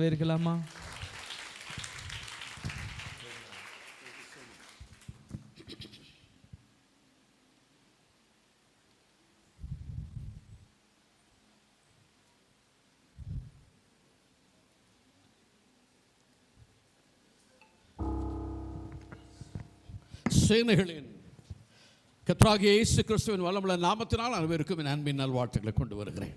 இருக்கலாமா? சேனைகளின் கர்த்தராகிய இயேசு கிறிஸ்துவின் வல்லமுள்ள நாமத்தினால் அனைவருக்கும் என் அன்பின் நல்வாழ்த்துக்களை கொண்டு வருகிறேன்.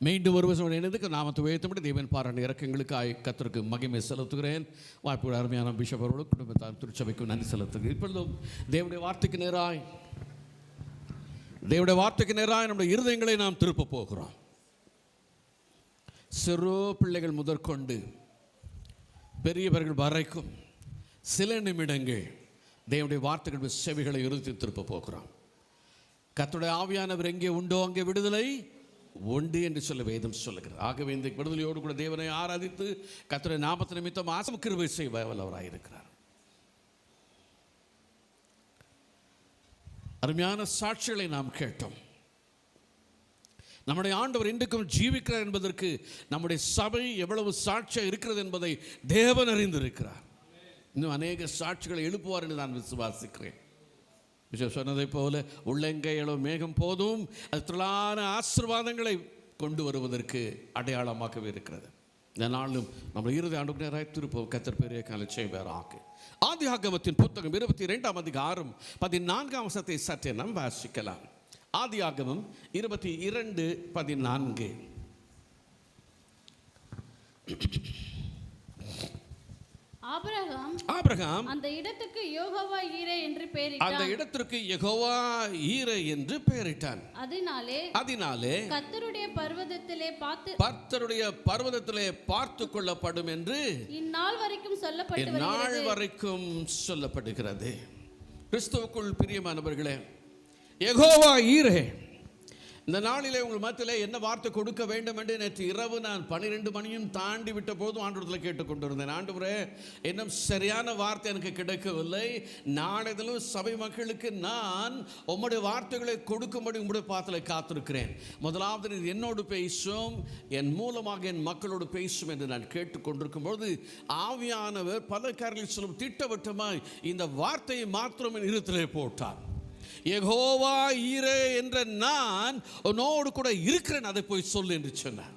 மீண்டும் ஒரு வருஷம் இணைந்து நாமத்தை உயர்த்தப்பட்டு தேவன் பாராட்டு இறக்கங்களுக்காக கர்த்தருக்கு மகிமை செலுத்துகிறேன். வாய்ப்பு அருமையான பிஷப் அவர்களும் குடும்பத்தார் திருச்சபைக்கும் நன்றி செலுத்துகிறேன். இப்பொழுதும் தேவனுடைய வார்த்தைக்கு நேராய் நம்முடைய இருதயங்களை நாம் திருப்ப போகிறோம். சிறு பிள்ளைகள் முதற்கொண்டு பெரியவர்கள் வரைக்கும் சில நிமிடங்கள் தேவனுடைய வார்த்தைகள் செவிகளை இறுதி திருப்ப போகிறோம். கர்த்தருடைய ஆவியானவர் எங்கே உண்டோ அங்கே விடுதலை உண்டு என்று சொல்ல வேதம் சொல்லுகிறார். ஆகவே இந்த விடுதலையோடு கூட தேவனை ஆராதித்து கர்த்தருடைய நாமத்து நிமித்தம் ஆசம் கிருபை செய்ய வல்லவராயிருக்கிறார். அருமையான சாட்சிகளை நாம் கேட்டோம். நம்முடைய ஆண்டவர் இன்றைக்கும் ஜீவிக்கிறார் என்பதற்கு நம்முடைய சபை எவ்வளவு சாட்சியாக இருக்கிறது என்பதை தேவன் அறிந்திருக்கிறார். இன்னும் அநேக சாட்சிகளை எழுப்புவார் என்று நான் விசுவாசிக்கிறேன். சொன்னதை போல உள்ளங்கையளவு மேகம் போதும் அது திரளான ஆசீர்வாதங்களை கொண்டு வருவதற்கு அடையாளமாகவே இருக்கிறது. இந்த நாளும் நம்ம இறுதி ஆண்டு நேராய் திருப்பம் கர்த்தர் பெரிய காலம் செய்வாராக. ஆதியாகமத்தின் புத்தகம் 22ஆம் அதிகாரம் 14ஆம் வசனத்தை சற்றே நாம் வாசிக்கலாம். ஆதியாகமம் 22:14. ஆபிரகாம் அந்த இடத்துக்கு யெகோவா ஈரே என்று பெயரிட்டான். அதனாலே கர்த்தருடைய பர்வதத்திலே பார்த்து கொள்ளப்படும் என்று இந்நாள் வரைக்கும் சொல்லப்படுகிறது. கிறிஸ்துவுக்குள் பிரியமானவர்களே, யெகோவா ஈரே, இந்த நாளிலே உங்கள் மத்தியில் என்ன வார்த்தை கொடுக்க வேண்டும் என்று நேற்று இரவு நான் 12 மணியும் தாண்டி விட்ட போதும் ஆண்டவரத்தில் கேட்டுக்கொண்டிருந்தேன். ஆண்டவரே, இன்னும் சரியான வார்த்தை எனக்கு கிடைக்கவில்லை. நாளைதிலும் சபை மக்களுக்கு நான் உம்முடைய வார்த்தைகளை கொடுக்கும்படி உங்களுடைய பாத்தில காத்திருக்கிறேன். முதலாவது நீர் என்னோடு பேசும், என் மூலமாக என் மக்களோடு பேசும் என்று நான் கேட்டுக்கொண்டிருக்கும்போது ஆவியானவர் பல காரியங்களில் சொல்லும் திட்டவட்டமாய் இந்த வார்த்தையை மாத்திரம் என் இருத்திலே போட்டார். யெகோவா ஈரே என்ற நான் உன்னோடு கூட இருக்கிறேன், அதை போய் சொல்லு என்று சொன்னார்.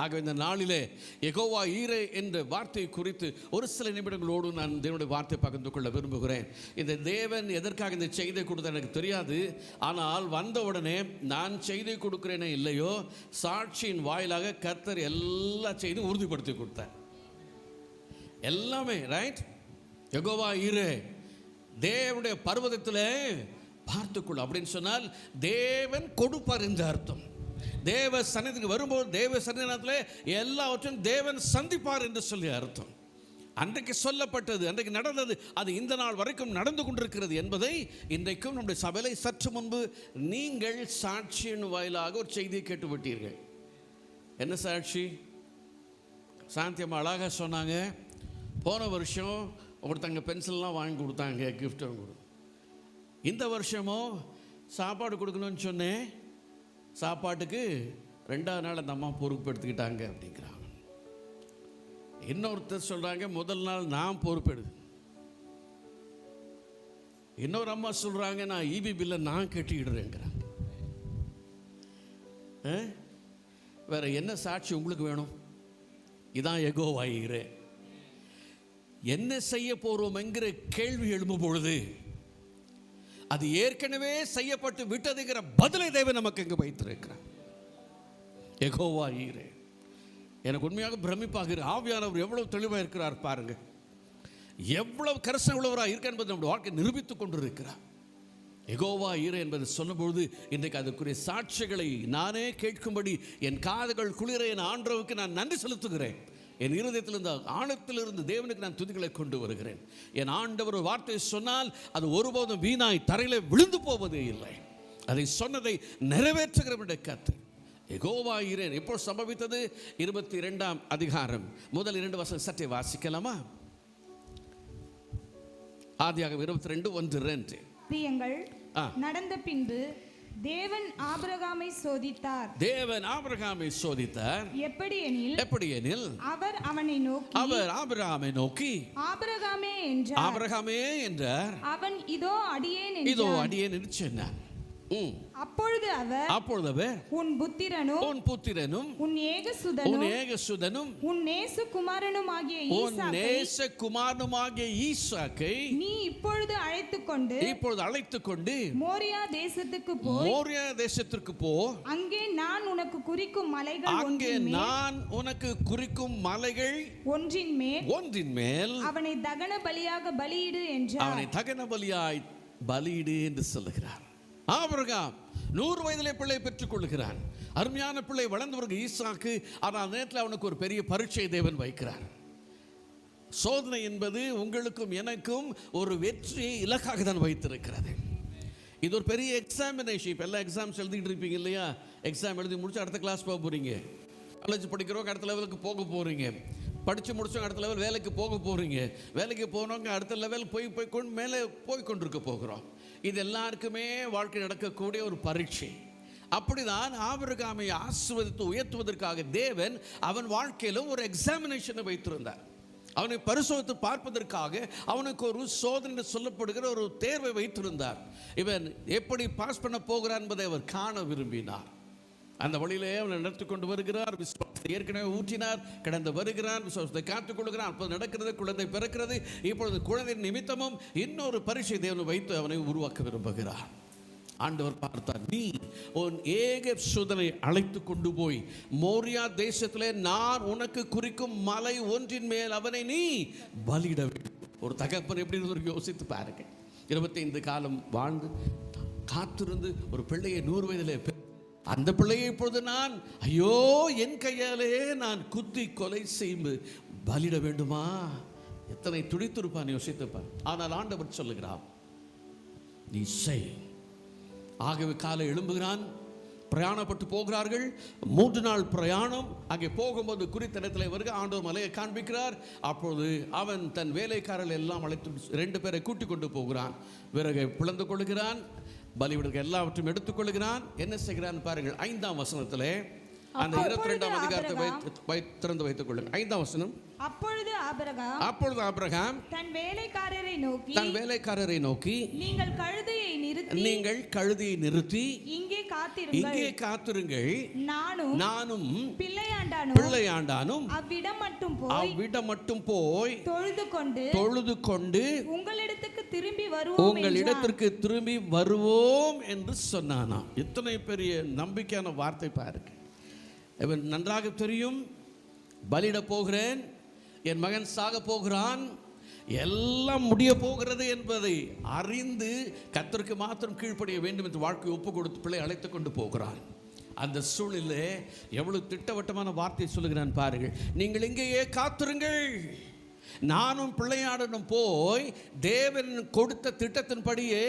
ஆக இந்த நாளிலே யெகோவா ஈரே என்ற வார்த்தையை குறித்து ஒரு சில நிமிடங்களோடு நான் தேவனுடைய வார்த்தை பகிர்ந்து கொள்ள விரும்புகிறேன். இந்த தேவன் எதற்காக இந்த செய்தியை கொடுத்த எனக்கு தெரியாது. ஆனால் வந்தவுடனே நான் செய்தி கொடுக்கிறேனே இல்லையோ, சாட்சியின் வாயிலாக கர்த்தர் எல்லா செய்தியும் உறுதிப்படுத்தி கொடுத்தார். எல்லாமே ரைட். யெகோவா ஈரே, தேவனுடைய பர்வதத்தில் பார்த்துக்கொள்ள அப்படின்னு சொன்னால் தேவன் கொடுப்பார் என்று அர்த்தம். தேவ சன்னிதிக்கு வரும்போது தேவ சன்னிதானத்தில் எல்லாவற்றையும் தேவன் சந்திப்பார் என்று சொல்லி அர்த்தம். அன்றைக்கு சொல்லப்பட்டது, அன்றைக்கு நடந்தது, அது இந்த நாள் வரைக்கும் நடந்து கொண்டிருக்கிறது என்பதை இன்றைக்கும் நம்முடைய சபையை சற்று முன்பு நீங்கள் சாட்சியின் வாயிலாக ஒரு செய்தியை கேட்டுவிட்டீர்கள். என்ன சாட்சி? சாந்தியம்மா அழகாக சொன்னாங்க, போன வருஷம் ஒருத்தங்க பென்சில்லாம் வாங்கி கொடுத்தாங்க, கிஃப்ட் வாங்கி கொடுத்தாங்க. இந்த வருஷமோ சாப்பாடு கொடுக்கணும்னு சொன்னேன், சாப்பாட்டுக்கு 2ஆவது நாள் அந்த அம்மா பொறுப்பெடுத்துக்கிட்டாங்க அப்படிங்கிறாங்க. இன்னொருத்தர் சொல்கிறாங்க, முதல் நாள் நான் பொறுப்பெடு. இன்னொரு அம்மா சொல்கிறாங்க, நான் ஈபி பில்லை நான் கட்டிக்கிடுறேங்கிறாங்க. வேற என்ன சாட்சி உங்களுக்கு வேணும்? இதான் யெகோவா ஈரே. என்ன செய்ய போகிறோம் என்கிற கேள்வி எழும்பும் பொழுது அது ஏற்கனவே செய்யப்பட்டு விட்டதுங்கிற பதிலை தேவன் நமக்கு எங்கே வைத்திருக்கிறார். யெகோவா ஈரே. எனக்கு உண்மையாக பிரமிப்பாக ஆவியானவர் எவ்வளவு தெளிவாக இருக்கிறார் பாருங்க, எவ்வளவு கரிசனை உள்ளவராக இருக்க என்பதை நம்முடைய வாழ்க்கை நிரூபித்துக் கொண்டிருக்கிறார். யெகோவா ஈரே என்பதை சொன்னபொழுது இன்றைக்கு அதுக்குரிய சாட்சிகளை நானே கேட்கும்படி என் காதுகள் குளிர என் ஆண்டவருக்கு நான் நன்றி செலுத்துகிறேன். என் இருதயத்திலிருந்து ஆழத்திலிருந்து தேவனுக்கு நான் துதிகளை கொண்டு வருகிறேன். என் ஆண்டவர் ஒரு வார்த்தையை சொன்னால் அது ஒருபோதும் வீணாய் தரையில விழுந்து போவதே இல்லை. அதை சொன்னதை நிறைவேற்றுகிற கர்த்தர் யெகோவா ஈரே. இப்போ சம்பவித்தது 22ஆம் அதிகாரம் முதல் 2 வசனம் சற்றே வாசிக்கலாமா? ஆதியாகமம் 22:1-2. நடந்த பின்பு தேவன் ஆபிரகாமை சோதித்தார். தேவன் ஆபிரகாமை சோதித்தார். எப்படி எனில் அவர் அவனை நோக்கி, அவர் ஆபிரகாமை நோக்கி ஆபிரகாமே என்றார். ஆபிரகாமே என்றார். அவன் இதோ அடியேன் என்று சொன்னார். அப்பொழுது அவர் உன் புத்திரனும் உன் ஏகசுதனும் உன் நேசகுமாரனுமாகிய ஈசாக்கை நீ இப்பொழுது அழைத்துக் கொண்டு மோரியா தேசத்துக்கு போ. அங்கே நான் உனக்கு குறிக்கும் மலைகள் ஒன்றின் மேல் அவனை தகன பலியாக பலியிடு என்று சொல்லுகிறார். ஆபிரகாம் 100 வயதிலே பிள்ளை பெற்றுக் கொள்கிறான். அருமையான பிள்ளை வளர்ந்து வருகிற ஈசாக்கு. ஆனால் நேரத்தில் அவனுக்கு ஒரு பெரிய பரீட்சை தேவன் வைக்கிறார். சோதனை என்பது உங்களுக்கும் எனக்கும் ஒரு வெற்றியை இலக்காக தான் வைத்திருக்கிறது. இது ஒரு பெரிய எக்ஸாமினேஷன். இப்போ எல்லா எக்ஸாம்ஸ் எழுதிட்டு இருப்பீங்க இல்லையா? எக்ஸாம் எழுதி முடிச்சு அடுத்த கிளாஸ் போக போறீங்க. காலேஜ் படிக்கிறவங்க அடுத்த லெவலுக்கு போக போறீங்க. படித்து முடிச்சவங்க அடுத்த லெவல் வேலைக்கு போக போகிறீங்க. வேலைக்கு போனவங்க அடுத்த லெவல் போய் மேலே போய் கொண்டிருக்க போகிறோம். இது எல்லாருக்குமே வாழ்க்கை நடக்கக்கூடிய ஒரு பரீட்சை. அப்படிதான் ஆபிரகாமை ஆசீர்வதித்து உயர்த்துவதற்காக தேவன் அவன் வாழ்க்கையில ஒரு எக்ஸாமினேஷனை வைத்திருந்தார். அவனை பரிசோதித்து பார்ப்பதற்காக அவனுக்கு ஒரு சோதனை சொல்லப்படுகிற ஒரு தேர்வை வைத்திருந்தார். இவன் எப்படி பாஸ் பண்ண போகிறான் என்பதை அவர் காண விரும்பினார். அந்த வழியிலே அவனை நடத்தி கொண்டு வருகிறார். விசுவாசத்தை ஏற்கனவே ஊற்றினார், கடந்து வருகிறான், விசுவாசத்தை காத்துக் கொள்கிறான். அப்போது நடக்கிறது, குழந்தை பிறக்கிறது. இப்பொழுது குழந்தை நிமித்தமும் இன்னொரு பரீட்சை தேவனை வைத்து அவனை உருவாக்க விரும்புகிறார். ஆண்டவர் பார்த்தார், நீ உன் ஏகசுதனை அழைத்து கொண்டு போய் மோரியா தேசத்திலே நான் உனக்கு குறிக்கும் மலை ஒன்றின் மேல் அவனை நீ பலியிட வேண்டும். ஒரு தகப்பன் எப்படி யோசித்து பாருங்க. 25 காலம் வாழ்ந்து காத்திருந்து ஒரு பிள்ளையை 100 வயதிலே அந்த பிள்ளையை இப்பொழுது நான் ஐயோ என் கையாலே நான் குத்தி கொலை செய்து பலியிட வேண்டுமா? எத்தனை துடித்திருப்பான் யோசித்துப்பான். ஆனால் ஆண்டவர் சொல்லுகிறான், நீ செய். ஆகவே காலை எழும்புகிறான், பிரயாணப்பட்டு போகிறார்கள். 3 நாள் பிரயாணம். அங்கே போகும்போது குறித்த இடத்துல வருக ஆண்டவர் மலையை காண்பிக்கிறார். அப்பொழுது அவன் தன் வேலைக்காரர்கள் எல்லாம் அழைத்து 2 பேரை கூட்டிக் கொண்டு போகிறான். விறகை பிளந்து கொள்கிறான், பலிவிடுக எல்லாவற்றையும் எடுத்துக்கொள்கிறான். என்ன செய்கிறான் பாருங்கள். 5ஆம் வசனத்திலே அந்த 22ஆம் அதிகாரத்தை திறந்து வைத்துக் கொள்ளுங்கள். 5ஆம் வசனம். அப்பொழுது ஆபிரகாம் தன் வேலைக்காரரை நோக்கி நீங்கள் கழுதையை நிறுத்தி இங்கே காத்திருங்கள், நானும் பிள்ளையாண்டானும் அவ்விடம் மட்டும் போய் தொழுது கொண்டு உங்களிடத்துக்கு திரும்பி வருவோம் என்று சொன்னானா. இத்தனை பெரிய நம்பிக்கையான வார்த்தை பாருங்க. இவன் நன்றாக தெரியும், பலியிட போகிறேன், என் மகன் சாக போகிறான், எல்லாம் முடிய போகிறது என்பதை அறிந்து கர்த்தருக்கு மாத்திரம் கீழ்ப்படிய வேண்டும் என்று வாழ்க்கை ஒப்பு கொடுத்து பிள்ளை அழைத்து கொண்டு போகிறான். அந்த சூழ்நிலை எவ்வளவு திட்டவட்டமான வார்த்தை சொல்லுகிறான் பாருங்கள். நீங்கள் இங்கேயே காத்திருங்கள், நானும் பிள்ளையாடனும் போய் தேவன் கொடுத்த திட்டத்தின்படியே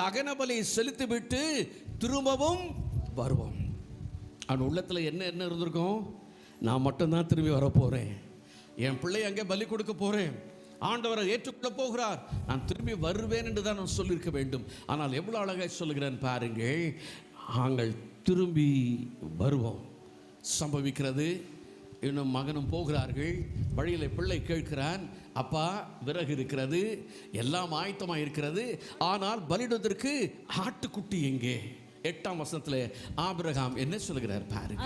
தகன பலியை செலுத்திவிட்டு திரும்பவும் வருவோம். அவன் உள்ளத்தில் என்ன இருந்திருக்கும்? நான் மட்டும்தான் திரும்பி வரப்போகிறேன், என் பிள்ளை அங்கே பலி கொடுக்க போகிறேன், ஆண்டவரை ஏற்றுக்கொள்ள போகிறார், நான் திரும்பி வருவேன் என்று தான் நான் சொல்லியிருக்க வேண்டும். ஆனால் எவ்வளோ அழகாக சொல்லுகிறேன் பாருங்கள். நாங்கள் திரும்பி வருவோம். சம்பவிக்கிறது. இன்னும் மகனும் போகிறார்கள். வழியில் பிள்ளை கேட்கிறான், அப்பா விறகு இருக்கிறது, எல்லாம் ஆயத்தமாக இருக்கிறது, ஆனால் பலியிடுவதற்கு ஆட்டுக்குட்டி எங்கே? 8ஆம் வசனத்திலே ஆபிரகாம் என்ன சொல்லுகிறார் பாருங்க.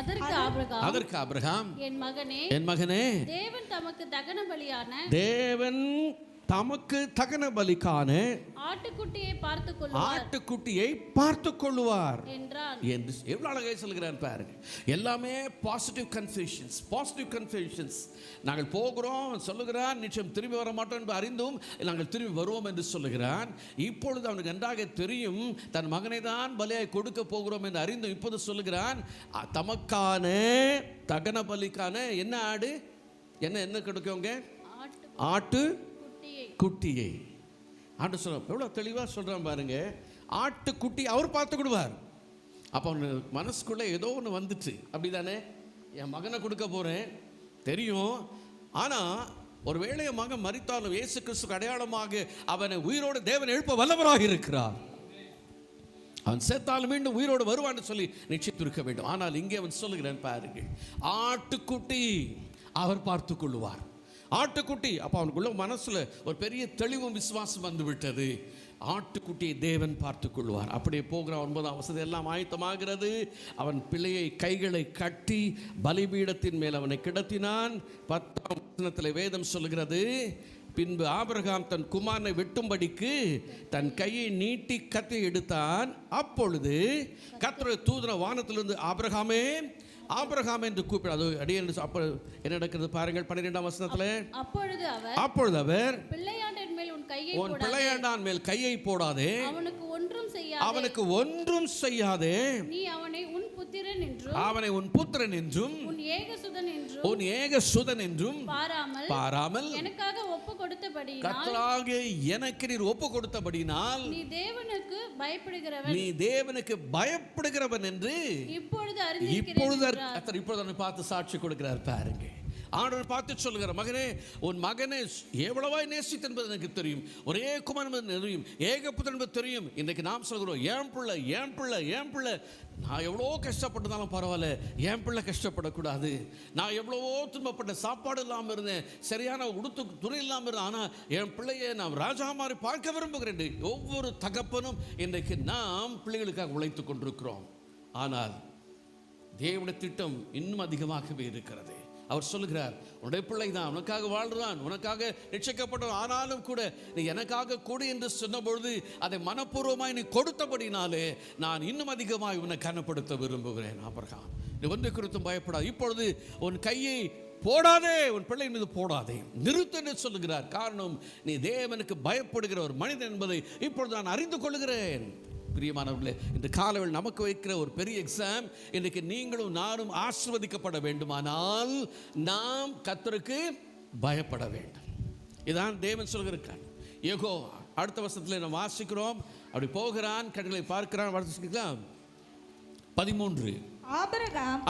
அதற்கு ஆபிரகாம், என் மகனே, தேவன் தமக்கு தகன பலிக்கான ஆட்டுக்குட்டியை பார்த்துக் கொள்வார் என்றார். எவ்வளவு அழகாக சொல்கிறார் பாருங்க. எல்லாமே பாசிட்டிவ் கன்ஃபெஷன்ஸ். நாங்கள் போகிறோம் சொல்லுகிறான், நிச்சயம் திரும்பி வர மாட்டோம் என்று அறிந்தும் நாங்கள் திரும்பி வருவோம் என்று சொல்லுகிறான். இப்பொழுது அவனுக்கு நன்றாக தெரியும், தன் மகனை தான் பலியாய் கொடுக்க போகிறோம் என்று அறிந்தும் இப்போது சொல்லுகிறான், தமக்கான தகன பலிக்கான என்ன ஆடு, என்ன கொடுக்கவங்க? ஆட்டு குட்டியை. ஆண்டு சொல்ல எவ்வளோ தெளிவாக சொல்கிறான் பாருங்க. ஆட்டுக்குட்டி அவர் பார்த்துக்கிடுவார். அப்போ அவனு மனசுக்குள்ளே ஏதோ ஒன்று வந்துச்சு, அப்படிதானே? என் மகனை கொடுக்க போகிறேன் தெரியும், ஆனால் ஒருவேளை என் மகன் மரித்தாலும் இயேசு கிறிஸ்துக்கு அடையாளமாக அவனை உயிரோடு தேவன் எழுப்ப வல்லவராக இருக்கிறார். அவன் செத்தாலும் மீண்டும் உயிரோடு வருவான்னு சொல்லி நிச்சயித்திருக்க வேண்டும். ஆனால் இங்கே அவன் சொல்லுகிறான் பாருங்கள், ஆட்டுக்குட்டி அவர் பார்த்து கொள்ளுவார். ஆட்டுக்குட்டி. அப்போ அவனுக்குள்ள மனசுல ஒரு பெரிய தெளிவும் விசுவாசம் வந்து விட்டது. ஆட்டுக்குட்டியை தேவன் பார்த்து கொள்வார். அப்படியே போகிற 9ஆம் வசனம் எல்லாம் ஆயத்தமாகிறது. அவன் பிள்ளையை கைகளை கட்டி பலிபீடத்தின் மேல் அவனை கிடத்தினான். 10ஆம் வசனத்தில் வேதம் சொல்லுகிறது, பின்பு ஆபிரகாம் தன் குமாரனை வெட்டும்படிக்கு தன் கையை நீட்டி கத்தி எடுத்தான். அப்பொழுது கர்த்தருடைய தூதன் வானத்திலிருந்து ஆபிரகாமே ஆபிரகாம் என்று கூப்பிடு. அது அடியே அப்ப என்ன நடக்கிறது பாருங்கள். 12ஆம் வசனத்துல, அப்பொழுது அவர் உன் பிள்ளையாண்டான் மேல் கையை போடாதே, அவனுக்கு ஒன்றும் செய்யாதே, நீ அவனை உன் புத்திரன் என்றும் உன் ஏகசுதன் என்றும் பாராமல் எனக்காக ஒப்பு கொடுத்தபடியினால், கர்த்தராகிய எனக்கு நீர் ஒப்பு கொடுத்தபடியினால் நீ தேவனுக்கு பயப்படுகிறவன் என்று இப்பொழுது பார்த்து சாட்சி கொடுக்கிறார் பாருங்க. ஆண்டவர் பார்த்து சொல்லுகிறார், மகனே, உன் மகனை எவ்வளவாய் நேசித்து என்பது எனக்கு தெரியும், ஒரே குமாரன் என்பது தெரியும், ஏகபுத்திரன் என்பது தெரியும். இன்றைக்கு நாம் சொல்கிறோம், என் பிள்ளை என் பிள்ளை என் பிள்ளை. நான் எவ்வளோ கஷ்டப்பட்டதாலும் பரவாயில்ல, என் பிள்ளை கஷ்டப்படக்கூடாது. நான் எவ்வளவோ துன்பப்பட்ட, சாப்பாடு இல்லாமல் இருந்தேன், சரியான உடுத்து துணை இல்லாமல் இருந்தேன், ஆனால் என் பிள்ளையை நான் ராஜா மாதிரி பார்க்க விரும்புகிறேன். ஒவ்வொரு தகப்பனும் இன்றைக்கு நாம் பிள்ளைகளுக்காக உழைத்து கொண்டிருக்கிறோம். ஆனால் தேவனுடைய திட்டம் இன்னும் அதிகமாகவே இருக்கிறது. அவர் சொல்லுகிறார், உன்னுடைய பிள்ளை தான் உனக்காக வாழ்றான், உனக்காக ரட்சிக்கப்பட்டவன். ஆனாலும் கூட நீ எனக்காக கொடு என்று சொன்னபொழுது அதை மனப்பூர்வமாய் நீ கொடுத்தபடினாலே நான் இன்னும் அதிகமாய் உன்னை கனப்படுத்த விரும்புகிறேன். ஆபிரகாம், நீ ஒன்றை குறித்தும் பயப்படாது. இப்பொழுது உன் கையை போடாதே, உன் பிள்ளை மீது போடாதே, நிறுத்து என்று சொல்லுகிறார். காரணம், நீ தேவனுக்கு பயப்படுகிற ஒரு மனிதன் என்பதை இப்பொழுது நான் அறிந்து கொள்கிறேன். பிரியமானவர்களே, இந்த காலவில் நமக்கு வைக்கிற ஒரு பெரிய எக்ஸாம். இன்றைக்கு நீங்களும் நானும் ஆசீர்வதிக்கப்பட வேண்டுமானால் நாம் கர்த்தருக்கு பயப்பட வேண்டும். இதான் தேவன் சொல்கிறார். யெகோவா, அடுத்த வருஷத்தில் நாம் வாசிக்கிறோம், அப்படி போகிறான், கண்களை பார்க்கிறான். வாசிக்கலாம் 13.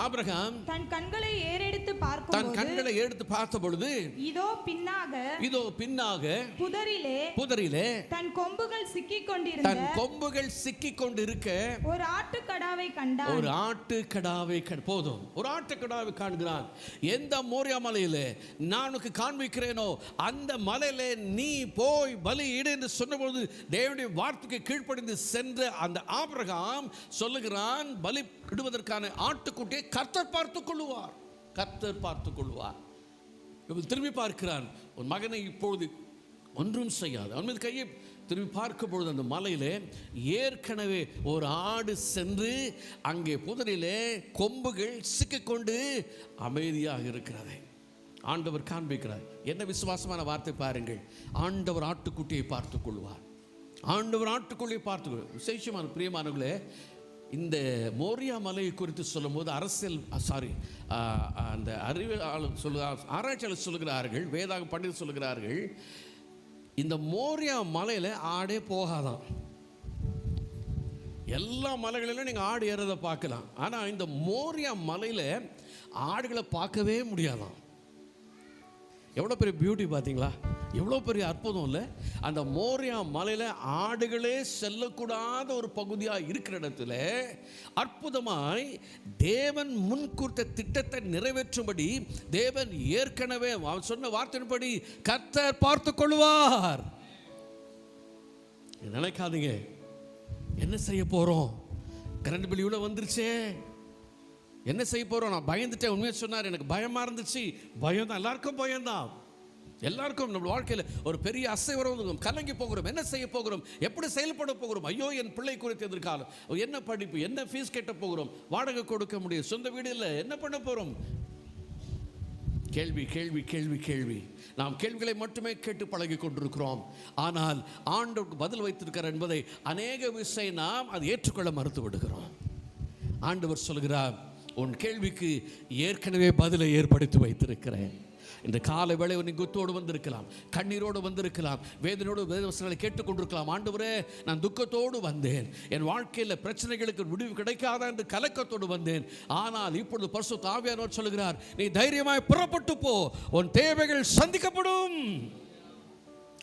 ஆபிரகாம் தன் கண்களை ஏறெடுத்து பார்த்த பொழுது இதோ பின்னாக புதரிலே தன் கொம்புகள் சிக்கிக் கொண்டிருக்க ஒரு ஆட்டுக்கடாவை கண்டான். போதும், ஒரு ஆட்டுக்கடாவை காண்கிறான். எந்த மோரியா மலையிலே நான் உனக்கு காண்பிக்கிறேனோ அந்த மலையிலே நீ போய் பலி இடு என்று சொன்னபொழுது தேவனுடைய வார்த்தைக்கு கீழ்ப்படிந்து சென்ற அந்த ஆபிரகாம் சொல்லுகிறான், பலி இடுவதற்கான ஆட்டுக்குட்டியை கர்த்தர் பார்த்துக் கொள்வார். திரும்பி பார்க்கிறான், உன் மகனை இப்பொழுது ஒன்றும் செய்யாது. அவன் மீது கையை திரும்பி பார்க்கும் பொழுது அந்த மலையிலே ஏற்கனவே ஒரு ஆடு சென்று அங்கே புதரிலே கொம்புகள் சிக்கிக்கொண்டு அமைதியாக இருக்கிறது. ஆண்டவர் காண்பிக்கிறார். என்ன விசுவாசமான வார்த்தை பாருங்கள். ஆண்டவர் ஆட்டுக்குட்டியை பார்த்துக் கொள்வார். விசேஷமான பிரியமானவர்களே, இந்த மோரியா மலையை குறித்து சொல்லும் போது அந்த ஆராய்ச்சியாளர் சொல்லுகிறார்கள், வேதாக பண்டிதர் சொல்லுகிறார்கள், இந்த மோரியா மலையில் ஆடே போகாதான். எல்லா மலைகளிலும் நீங்கள் ஆடு ஏறதை பார்க்கலாம், ஆனால் இந்த மோரியா மலையில் ஆடுகளை பார்க்கவே முடியாதான். எவ்வளோ பெரிய பியூட்டி பார்த்தீங்களா, எவ்வளோ பெரிய அற்புதம் இல்லை? அந்த மோரியா மலையில் ஆடுகளே செல்லக்கூடாத ஒரு பகுதியாக இருக்கிற இடத்துல அற்புதமாய் தேவன் முன்கூர்த்த திட்டத்தை நிறைவேற்றும்படி தேவன் ஏற்கனவே அவன் சொன்ன வார்த்தையின்படி கர்த்தர் பார்த்து கொள்வார். நினைக்காதீங்க, என்ன செய்ய போகிறோம், கரண்ட் பில் இவ்வளோ வந்துருச்சே, என்ன செய்ய போகிறோம், நான் பயந்துட்டேன். உண்மையாக சொன்னார், எனக்கு பயமாக இருந்துச்சு. பயம் தான், எல்லாருக்கும் பயம்தான். எல்லாருக்கும் நம்ம வாழ்க்கையில் ஒரு பெரிய அசைவரம், கலங்கி போகிறோம். என்ன செய்ய போகிறோம், எப்படி செயல்பட போகிறோம், ஐயோ என் பிள்ளை குறித்து எதிர்காலம், என்ன படிப்பு, என்ன ஃபீஸ் கட்ட போகிறோம், வாடகை கொடுக்க முடியும், சொந்த வீடு இல்லை, என்ன பண்ண போகிறோம். கேள்வி கேள்வி கேள்வி கேள்வி. நாம் கேள்விகளை மட்டுமே கேட்டு பழகி கொண்டிருக்கிறோம். ஆனால் ஆண்டவருக்கு பதில் வைத்திருக்கிறார் என்பதை அநேக விஷயம் நாம் அதை ஏற்றுக்கொள்ள மறுத்து விடுகிறோம். ஆண்டவர் சொல்கிறார், உன் கேள்விக்கு ஏற்கனவே பதிலை ஏற்படுத்தி வைத்திருக்கிறேன். இந்த காலை வேளை நீ குத்தோடு வந்திருக்கலாம், கண்ணீரோடு வந்திருக்கலாம், வேதனையோடு வேதவசனங்களை கேட்டுக்கொண்டிருக்கலாம். ஆண்டவரே, நான் துக்கத்தோடு வந்தேன், என் வாழ்க்கையில் பிரச்சனைகளுக்கு முடிவு கிடைக்காதா என்று கலக்கத்தோடு வந்தேன். ஆனால் இப்பொழுது பரிசுத்த ஆவியானவர் சொல்கிறார், நீ தைரியமாய் புறப்பட்டு போ, உன் தேவைகள் சந்திக்கப்படும்.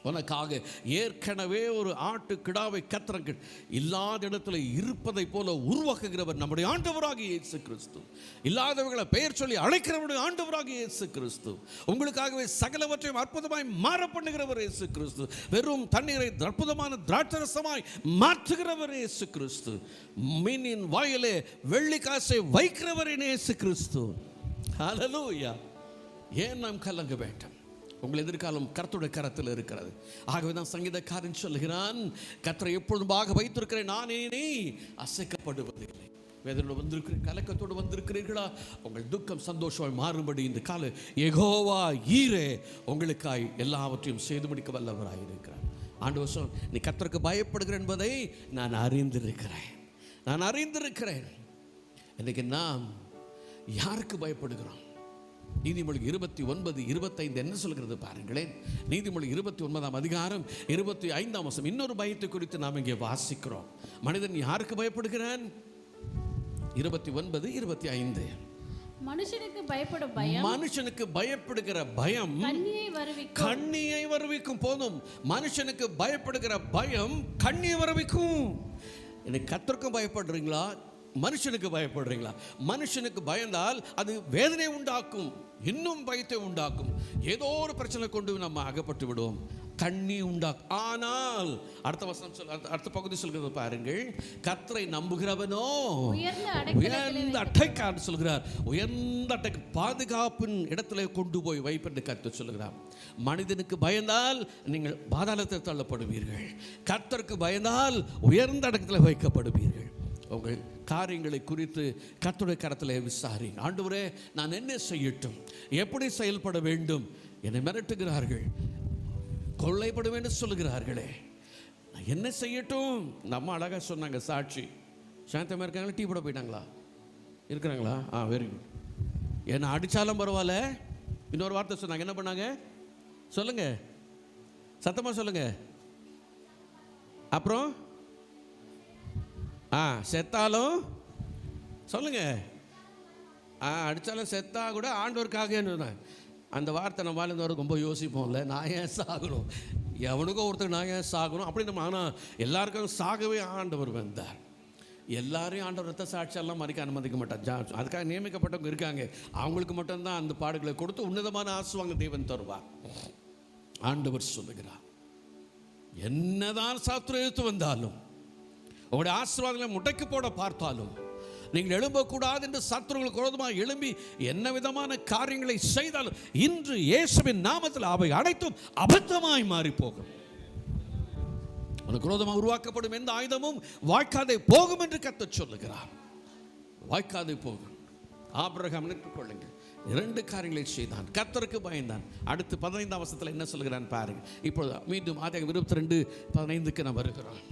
உனக்காக ஏற்கனவே ஒரு ஆட்டு கிடாவை கர்த்தர் இல்லாத இடத்துல இருப்பதை போல உருவாக்குகிறவர் நம்முடைய ஆண்டவராகிய இயேசு கிறிஸ்து. இல்லாதவர்களை பெயர் சொல்லி அழைக்கிறவருடைய ஆண்டவராகிய இயேசு கிறிஸ்து. உங்களுக்காகவே சகலவற்றையும் அற்புதமாய் மாற பண்ணுகிறவர் இயேசு கிறிஸ்து. வெறும் தண்ணீரை அற்புதமான திராட்சரசமாய் மாற்றுகிறவர் இயேசு கிறிஸ்து. மீனின் வாயிலே வெள்ளி காசை வைக்கிறவர் இயேசு கிறிஸ்து. ஹல்லேலூயா. ஏன் நாம் கலங்க வேண்டும்? உங்கள் எதிர்காலம் கர்த்தருடைய கரத்தில் இருக்கிறது. ஆகவே தான் சங்கீதக்காரன் சொல்கிறான், கர்த்தரை எப்பொழுதுமாக வைத்திருக்கிறேன், நானே அசைக்கப்படுவதில்லை. வேதனோடு வந்திருக்கிறேன், கலக்கத்தோடு வந்திருக்கிறீர்களா? உங்கள் துக்கம் சந்தோஷமாய் மாறும்படி இந்த கால யெகோவா ஈரே உங்களுக்காய் எல்லாவற்றையும் செய்து முடிக்க வல்லவராய் இருக்கிறார். ஆண்டவர் சொல், நீ கர்த்தருக்கு பயப்படுகிற என்பதை நான் அறிந்திருக்கிறேன். இன்னைக்கு நாம் யாருக்கு பயப்படுகிறோம்? நீதிமொழி 29:25 என்ன சொல்கிறது பாருங்களேன். நீதிமொழி 29 அதிகாரம் 25 வசனம். இன்னொரு பயத்தை குறித்து நாம் இங்கே வாசிக்கிறோம். மனிதன் யாருக்கு பயப்படுகிறான்? 29:25. மனுஷனுக்கு பயப்படும் பயம், மனுஷனுக்கு பயப்படுகிற பயம் கண்ணியை வருவிக்கும். போதும், மனுஷனுக்கு பயப்படுகிற பயம் கண்ணியை வருவிக்கும். எனக்கு கர்த்தருக்கும் பயப்படுறீங்களா? மனுஷனுக்கு பயப்படுறீங்களா? மனுஷனுக்கு பயந்தால் அது வேதனை உண்டாக்கும், இன்னும் பயத்தை உண்டாக்கும். ஏதோ ஒரு பிரச்சனை கொண்டு நம்ம அகப்பட்டு விடுவோம், கண்ணி உண்டாக்கும். ஆனால் அடுத்த வசனம் அடுத்த பகுதி சொல்கிறது பாருங்கள். கர்த்தரை நம்புகிறவனோ உயர்ந்த அட்டைக்காரன் சொல்கிறார், உயர்ந்த அட்டை பாதுகாப்பின் இடத்துல கொண்டு போய் வைப்பென்று கர்த்தர் சொல்கிறார். மனிதனுக்கு பயந்தால் நீங்கள் பாதாளத்தில் தள்ளப்படுவீர்கள், கர்த்தருக்கு பயந்தால் உயர்ந்த இடத்துல வைக்கப்படுவீர்கள். உங்கள் காரியங்களை குறித்து கர்த்தருடைய கரத்தில் விசாரிங்க. ஆண்டவரே, நான் என்ன செய்யட்டும்? எப்படி செயல்பட வேண்டும்? என்னை மிரட்டுகிறார்கள், கொள்ளைப்படும் என்று சொல்லுகிறார்களே, நான் என்ன செய்யட்டும்? நம்ம அழகாக சொன்னாங்க சாட்சி. சாந்தமாக இருக்காங்களா? டீ போட போயிட்டாங்களா? இருக்கிறாங்களா? Very good. என்னை அடித்தாலும் பரவாயில்ல. இன்னொரு வார்த்தை சொன்னாங்க, என்ன பண்ணாங்க சொல்லுங்க, சத்தமாக சொல்லுங்க. அப்புறம் செத்தாலும் சொல்லுங்க, அடித்தாலும் செத்தா கூட ஆண்டவருக்காக. அந்த வார்த்தை நம்ம வாழ்ந்தவருக்கு ரொம்ப யோசிப்போம்ல, நான் ஏன் சாகணும், எவனுக்கோ ஒருத்தர் நான் ஏன் சாகணும் அப்படி நம்ம. ஆனால் எல்லாருக்கும் சாகவே ஆண்டவர் வந்தார். எல்லாரையும் ஆண்டவர் ரத்த சாட்சியெல்லாம் மறைக்க அனுமதிக்க மாட்டார். அதுக்காக நியமிக்கப்பட்டவங்க இருக்காங்க, அவங்களுக்கு மட்டும்தான் அந்த பாடுகளை கொடுத்து உன்னதமான ஆசுவாங்க தேவன் தருவார். ஆண்டவர் சொல்லுகிறார், என்னதான் சாத்திரம் எடுத்து வந்தாலும், உங்களுடைய ஆசீர்வாதங்களை முட்டைக்கு போட பார்த்தாலும், நீங்கள் எழும்பக்கூடாது என்று சத்துருவுக்கு விரோதமாக எழும்பி என்ன விதமான காரியங்களை செய்தாலும், இன்று இயேசுவின் நாமத்தில் அவை அனைத்தும் அபத்தமாய் மாறி போகும். உனக்கு விரோதமாக உருவாக்கப்படும் எந்த ஆயுதமும் வாய்க்காதே போகும் என்று கர்த்தர் சொல்லுகிறார். வாய்க்காதே போகும். ஆபிரகாம் கொள்ளுங்கள், 2 காரியங்களை செய்தான், கர்த்தருக்கு பயந்தான். அடுத்து 15ஆம் வசனத்தில் என்ன சொல்கிறான் பாருங்க. இப்பொழுது மீண்டும் ஆதியாகமம் 22:15 நாம் வருகிறோம்.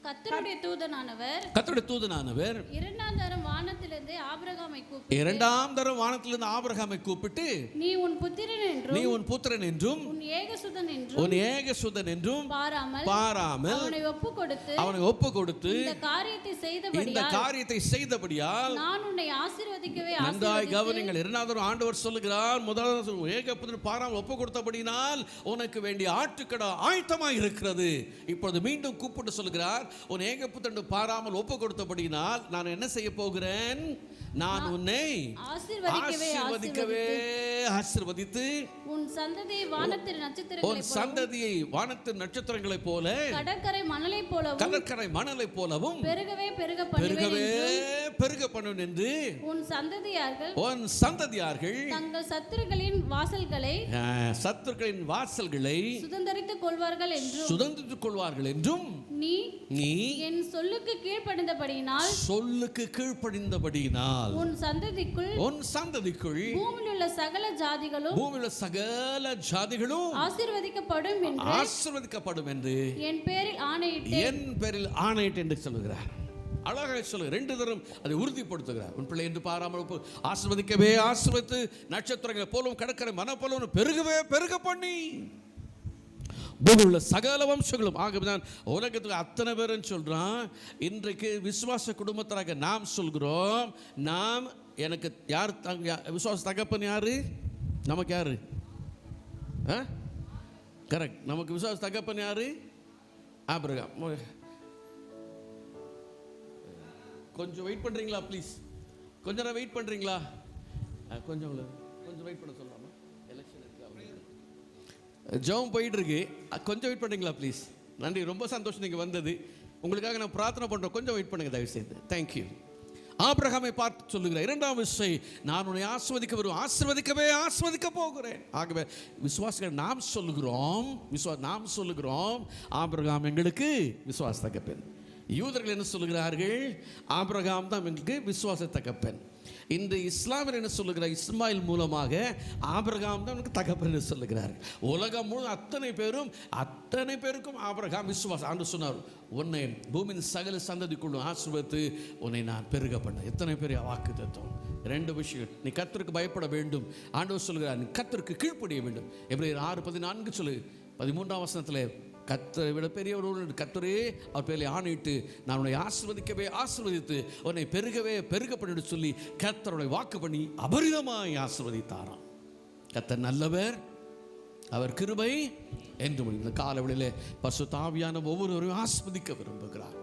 கர்த்தருடைய தூதனானவர் இரண்டாம் தரம் வானத்திலிருந்து ஆபிரகாமை கூப்பிட்டு, நீ உன் புத்திரன் என்றும் உன் ஏகசுதன் என்றும் பாராமல் அவனை ஒப்பு கொடுத்து இந்த காரியத்தை செய்தபடியால் நான் உன்னை ஆசீர்வதிக்கவே. நன்றாய் கவனிங்கள். இரண்டாம் தரம் ஆண்டவர் சொல்லுகிறார், முதலாவது ஏகபுத்திரன் பாராமல் ஒப்பு கொடுத்தபடினால் உனக்கு வேண்டிய ஆட்டுக்கடா ஆயத்தமாக இருக்கிறது. இப்பொழுது மீண்டும் கூப்பிட்டு சொல்லுகிறார், உன் ஏகபுத்திரன் பாராமல் ஒப்பு கொடுத்தபடியினால் நான் என்ன செய்ய போகிறேன்? நான் உன்னை ஆசீர்வதித்து உன் சந்ததியை வானத்தின் நட்சத்திரங்களைப் போல கடற்கரை மணலை போலவும் பெருகவே பெருக பண்ணுவேன் என்று உன் சந்ததியார்கள் தங்கள் சத்துருக்களின் வாசல்களை சுதந்தரித்துக் கொள்வார்கள் என்றும் நீ என் சொல்லுக்கு கீழ்ப்படிந்தபடியினால் உன் சந்ததிக்குள் பூமியில் உள்ள சகல ஜாதிகளும் ஆசீர்வதிக்கப்படும் என்று என் பேரில் ஆணையிட்டு என்று சொல்லுகிறார். அழகாக சொல்லு, 2 தரம் அதை உறுதிப்படுத்துகிறார். உன் பிள்ளை என்று பாராமல் ஆசீர்வதிக்கவே ஆசீர்வதித்து நட்சத்திரங்களை போலவும் கடற்கரை மன போலவும் பெருகவே பெருக பண்ணி பூமியில் உள்ள சகல வம்சங்களும். ஆகவேதான் உலகத்துக்கு அத்தனை பேரும் சொல்றான். இன்றைக்கு விசுவாச குடும்பத்திற்காக நாம் சொல்கிறோம், நாம் எனக்கு யார் விசுவாச தகப்பன் யாரு? நமக்கு யாரு? கரெக்ட். நமக்கு விசுவாச தகப்பன் யாரு? ஆபிரகாம். கொஞ்சம் வெயிட் பண்றீங்களா ப்ளீஸ்? கொஞ்ச நேரம் வெயிட் பண்றீங்களா? கொஞ்சம் வெயிட் பண்ண சொல்லலாமா? எலெக்ஷன் ஜெபம் போயிட்டு இருக்கு, கொஞ்சம் வெயிட் பண்ணுறீங்களா ப்ளீஸ்? நன்றி, ரொம்ப சந்தோஷம் நீங்கள் வந்தது. உங்களுக்காக நான் பிரார்த்தனை பண்ணுறோம், கொஞ்சம் வெயிட் பண்ணுங்க தயவு செய்து. தேங்க்யூ. ஆபிரகாமை பார்த்து சொல்லுகிறேன், இரண்டாம் விசை நான் உன்னை ஆசீர்வதிக்க வருவேன், ஆசீர்வதிக்கவே ஆசீர்வதிக்க போகிறேன். ஆகவே விசுவாசிகள் நாம் சொல்லுகிறோம் ஆபிரகாம் எங்களுக்கு விசுவாச தகப்பன். யூதர்கள் என்ன சொல்லுகிறார்கள்? ஆபிரகாம் தான் எங்களுக்கு விசுவாச தகப்பன். இந்த இஸ்லாமியர் என்ன சொல்லுகிறார்? இஸ்மாயில் மூலமாக ஆபிரகாம் தான் எனக்கு தகப்பன் சொல்லுகிறார். உலகம் முழு அத்தனை பேருக்கும் ஆபிரகாம் விசுவாசம். ஆண்டு சொன்னார், உன்னை பூமியின் சகல சந்ததிக்குள்ளும் ஆசீர்வதித்து உன்னை நான் பெருக பண்ண. எத்தனை பெரிய வாக்குத்தத்தம்! ரெண்டு விஷயம், நீ கர்த்தருக்கு பயப்பட வேண்டும். ஆண்டவர் சொல்லுகிறார், நீ கர்த்தருக்கு கீழ்ப்படிய வேண்டும். எபிரேயர் 6:14 சொல்லு. 13ஆம் வசனத்தில் கர்த்தரை விட பெரியவர் கர்த்தரே அவர் பேரை ஆணையிட்டு நான் உன்னை ஆசீர்வதிக்கவே ஆசீர்வதித்து உன்னை பெருகவே பெருக பண்ணிட்டு சொல்லி கர்த்தருடைய வாக்கு பண்ணி அபரிதமாய் ஆசீர்வதித்தாராம். கர்த்தர் நல்லவர், அவர் கிருபை என்று. இந்த காலவெளியிலே பரிசுத்த ஆவியான ஒவ்வொருவரையும் ஆசீர்வதிக்க விரும்புகிறார்.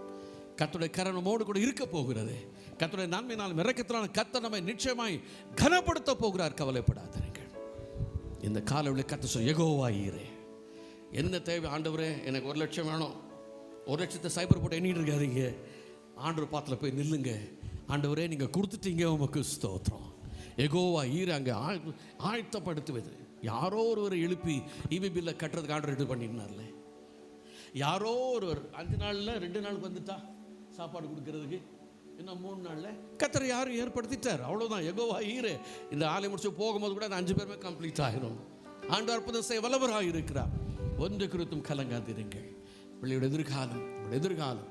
கர்த்தருடைய கரம் நம்மோடு கூட இருக்க போகிறது. கர்த்தருடைய நன்மையினால் இரக்கத்தினால கர்த்தர் நம்மை நிச்சயமாய் கனப்படுத்த போகிறார். கவலைப்படாதீர்கள். இந்த காலவெளியில் கர்த்தர் சொல்ல, யெகோவா ஈரே, என்ன தேவை ஆண்டவரே? எனக்கு 1 லட்சம் வேணும். 1 லட்சத்தை சைபர் போட்டு எண்ணிட்டு இருக்காதீங்க. ஆண்டவர் பாத்தில் போய் நில்லுங்க. ஆண்டவரே நீங்கள் கொடுத்துட்டீங்க, உமக்கு ஸ்தோத்திரம். யெகோவா ஈரே அங்கே ஆயத்தப்படுத்துவது. யாரோ ஒருவரை எழுப்பி இபிபியில் கட்டுறதுக்கு ஆர்டர் இது பண்ணிருந்தார்ல. யாரோ ஒருவர் 5 நாளில் 2 நாளுக்கு வந்துட்டா சாப்பாடு கொடுக்கறதுக்கு, இன்னும் 3 நாளில் கர்த்தர் யாரும் ஏற்படுத்திட்டார். அவ்வளோதான். யெகோவா ஈரே. இந்த ஆலயம் முடிச்சு போகும்போது கூட அந்த 5 பேருமே கம்ப்ளீட் ஆகிடும். ஆண்டு அற்புதம் செய்ய வல்லவராக இருக்கிறார். ஒன்று குறித்தும் கலங்காதிருங்கள். பிள்ளையோட எதிர்காலம்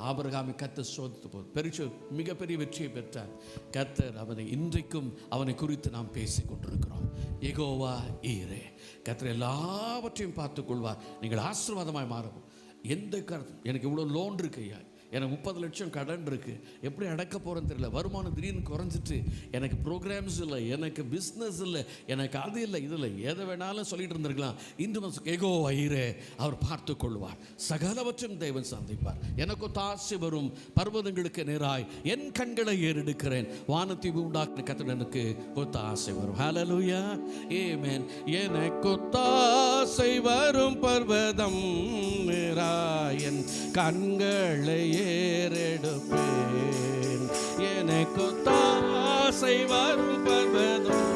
ஆபிரகாமை கர்த்தர் சோதித்து போது மிகப்பெரிய வெற்றியை பெற்றார். கர்த்தர் இன்றைக்கும் அவனை குறித்து நாம் பேசிக் கொண்டிருக்கிறோம். யெகோவா ஈரே, கர்த்தர் எல்லாவற்றையும் பார்த்துக் கொள்வார். நீங்கள் ஆசீர்வாதமாய் மாறும். எந்த கருத்து, எனக்கு இவ்வளோ லோன் இருக்கு ஐயா, எனக்கு 30 லட்சம் கடன் இருக்கு, எப்படி அடக்க போறேன்னு தெரியல, வருமானம் திடீர்னு குறைஞ்சிட்டு, எனக்கு ப்ரோக்ராம்ஸ் இல்லை, எனக்கு பிஸ்னஸ் இல்லை, எனக்கு அது இல்லை, இது இல்லை, எதை வேணாலும் சொல்லிட்டு இருந்திருக்கலாம். இன்று யெகோவா ஈரே, அவர் பார்த்து கொள்வார். சகலவற்றும் தேவன் சந்திப்பார். எனக்கு தாசி வரும் பர்வதங்களுக்கு நேராய் என் கண்களை ஏறெடுக்கிறேன். வானத்தை உண்டாக்கின கர்த்தர் எனக்கு ஒத்தாசை வரும். ஹல்லேலூயா, ஆமென். எனக்கு ஒத்தாசை வரும் பர்வதம் நேராய் என் கண்களை ஏறெடுப்பேன். எனக்கு தாசை வரும் பர்வதம்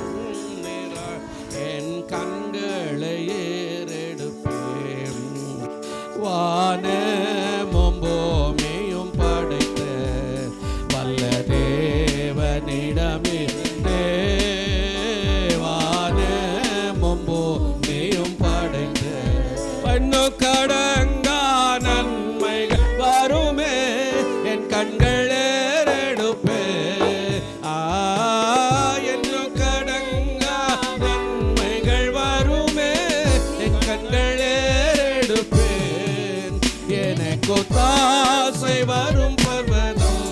நேராய் என் கண்களை ஏறெடுப்பேன். வானமும் பூமியும் படைத்த வல்ல தேவனிடமே, வானமும் பூமியும் படைத்த பண்ணு கடங்கா நன்மைகள் வருமே, என் கண்கள் ஏறெடுப்பே. என்று கடங்கா நன்மைகள் வருமே, என் கண்கள் ஏறெடுப்பேன். எனக்கு தாசை வரும் பர்வதம்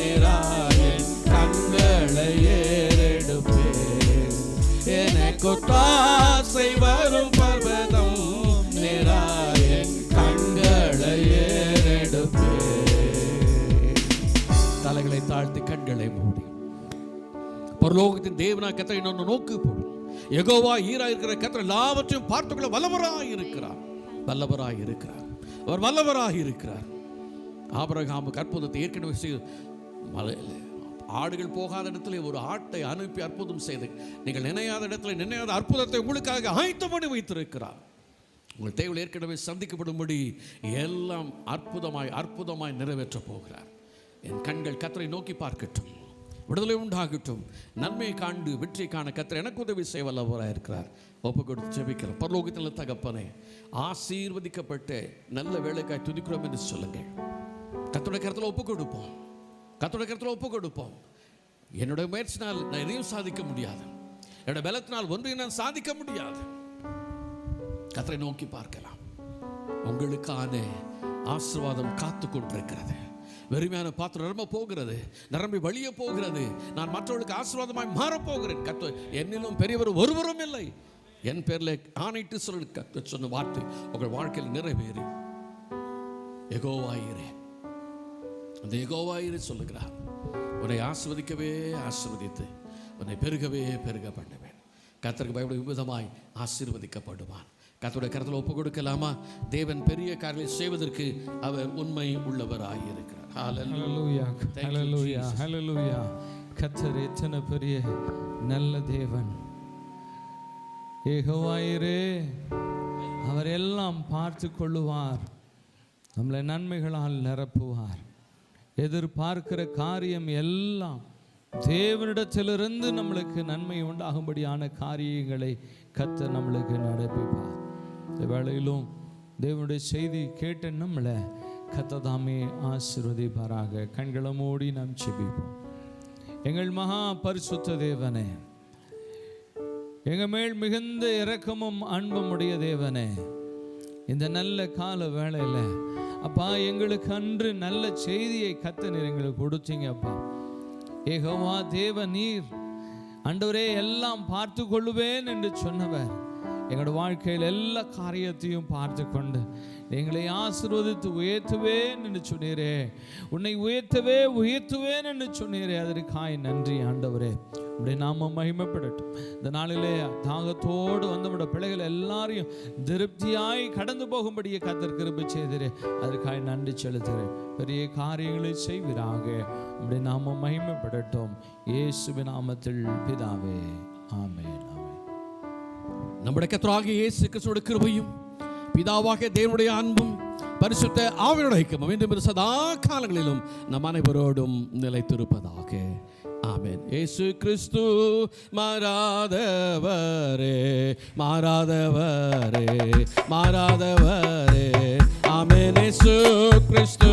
நேராய் என் கண்களை ஏறெடுப்பேன். எனக்கு தாசை வரும் பர்வதம் நேராய் என் கண்களை ஏறெடுப்பேன். தலைகளை தாழ்த்தி கண்களை மூடி பரலோகத்தின் தேவனா கர்த்தரை இன்னொன்று நோக்கு போடும். யெகோவா ஈரா இருக்கிற கர்த்தர் எல்லாவற்றையும் பார்த்துக்கொள்ள வல்லவராய் இருக்கிறார். அவர் வல்லவராக இருக்கிறார். ஆபிரகாமுக்கு அற்புதத்தை ஏற்கனவே செய்து, ஆடுகள் போகாத இடத்துல ஒரு ஆட்டை அனுப்பி அற்புதம் செய்து, நீங்கள் நினையாத இடத்துல நினையாத அற்புதத்தை உங்களுக்காக ஆயத்தம் பண்ணி வைத்திருக்கிறார். உங்கள் தேவையில் ஏற்கனவே சந்திக்கப்படும்படி எல்லாம் அற்புதமாய் நிறைவேற்ற போகிறார். என் கண்கள் கர்த்தரை நோக்கி பார்க்கட்டும், விடுதலை உண்டாகட்டும், நன்மையை காண்டு வெற்றியை காண கர்த்தர் எனக்கு உதவி செய்ய வல்லவராக இருக்கிறார். ஒப்பு கொடுத்து ஜெபிக்கிறோம். பரலோகத்தில் தகப்பனே, ஆசீர்வதிக்கப்பட்ட நல்ல வேலைக்காய் துதிக்கிறோம் என்று சொல்லுங்கள். கர்த்தருடைய கரத்தில் ஒப்பு கொடுப்போம். என்னுடைய முயற்சினால் நான் எதையும் சாதிக்க முடியாது, என்னுடைய பலத்தினால் ஒன்றையும் நான் சாதிக்க முடியாது. கர்த்தரை நோக்கி பார்க்கலாம். உங்களுக்கான ஆசீர்வாதம் காத்து கொண்டிருக்கிறது. வெறுமையான பாத்திரம் நிரம்பி வழிய போகிறது. நான் மற்றவர்களுக்கு ஆசீர்வாதமாய் மாறப்போகிறேன். கர்த்தர் என்னிலும் பெரியவர் ஒருவரும் இல்லை. என் பேரில் ஆணையிட்டு சொல்ல சொன்ன வார்த்தை உங்கள் வாழ்க்கையில் நிறைவேறி யெகோவாயிரே, அந்த யெகோவாயிரே சொல்லுகிறார், உன்னை ஆசீர்வதிக்கவே ஆசீர்வதித்து உன்னை பெருகவே பெருக பண்ணுவேன். கர்த்தருக்கு பயப்படும் விதமாய் ஆசீர்வதிக்கப்படுவான். கர்த்தருடைய கருத்தில் ஒப்பு கொடுக்கலாமா? தேவன் பெரிய காரியங்களை செய்வதற்கு அவர் உண்மை உள்ளவராயிருக்கிறார். ஹல்லேலூயா, ஹல்லேலூயா, ஹல்லேலூயா. கர்த்தர் எத்தனை பெரிய நல்ல தேவன். யெகோவாயிரே, அவர் எல்லாம் பார்த்து கொள்ளுவார், நம்மளை நன்மைகளால் நிரப்புவார். எதிர்பார்க்கிற காரியம் எல்லாம் தேவனிடத்திலிருந்து நம்மளுக்கு நன்மை உண்டாகும்படியான காரியங்களை கர்த்தர் நம்மளுக்கு நடப்பிப்பார். இந்த வேளையிலும் தேவனுடைய செய்தி கேட்ட நம்மளை கர்த்தர் தாமே ஆசீர்வதிப்பாராக. கண்களை மூடி நாம் செபிப்போம். எங்கள் மகா பரிசுத்த தேவனே, எங்கள் மேல் மிகுந்த இரக்கமும் அன்பும் உடைய தேவனே, இந்த நல்ல கால வேளையில் அப்பா எங்களுக்கு அன்று நல்ல செய்தியை கர்த்தர் எங்களுக்கு கொடுத்தீங்க. அப்பா யெகோவா தேவ நீர் ஆண்டவரே எல்லாம் பார்த்து கொள்ளுவேன் என்று சொன்னவர் எங்களோட வாழ்க்கையில் எல்லா காரியத்தையும் பார்த்து கொண்டு எங்களை ஆசீர்வதித்து உயர்த்துவேன் என்று சொன்னீரே. உன்னை உயர்த்துவேன் என்று சொன்னீரே. அதற்காய் நன்றி ஆண்டவரே. உடைய நாம மகிமைப்படட்டும். இந்த நாளிலே தாகத்தோடு வந்த நம்முடைய பிள்ளைகள் எல்லாரையும் திருப்தியாய் கடந்து போகும்படியே கர்த்தர் கிருபை செய்தீரே. அதற்காய் நன்றி செலுத்துகிறேன். பெரிய காரியங்களை செய்வீராக. உடைய நாம மகிமைப்படட்டும். இயேசுவின் நாமத்தில் பிதாவே, ஆமென். நம்முடைய கர்த்தராகிய இயேசு கிறிஸ்துவின் கிருபையும் பிதாவாகிய தேவனுடைய அன்பும் பரிசுத்த ஆவியானவருடைய ஐக்கியமும் இன்றும் சதா காலங்களிலும் நம் அனைவரோடும் நிலைத்திருப்பதாக. ஆமென். இயேசு கிறிஸ்து மாறாதவரே, மாறாதவரே, மாறாதவரே. ஆமென். இயேசு கிறிஸ்து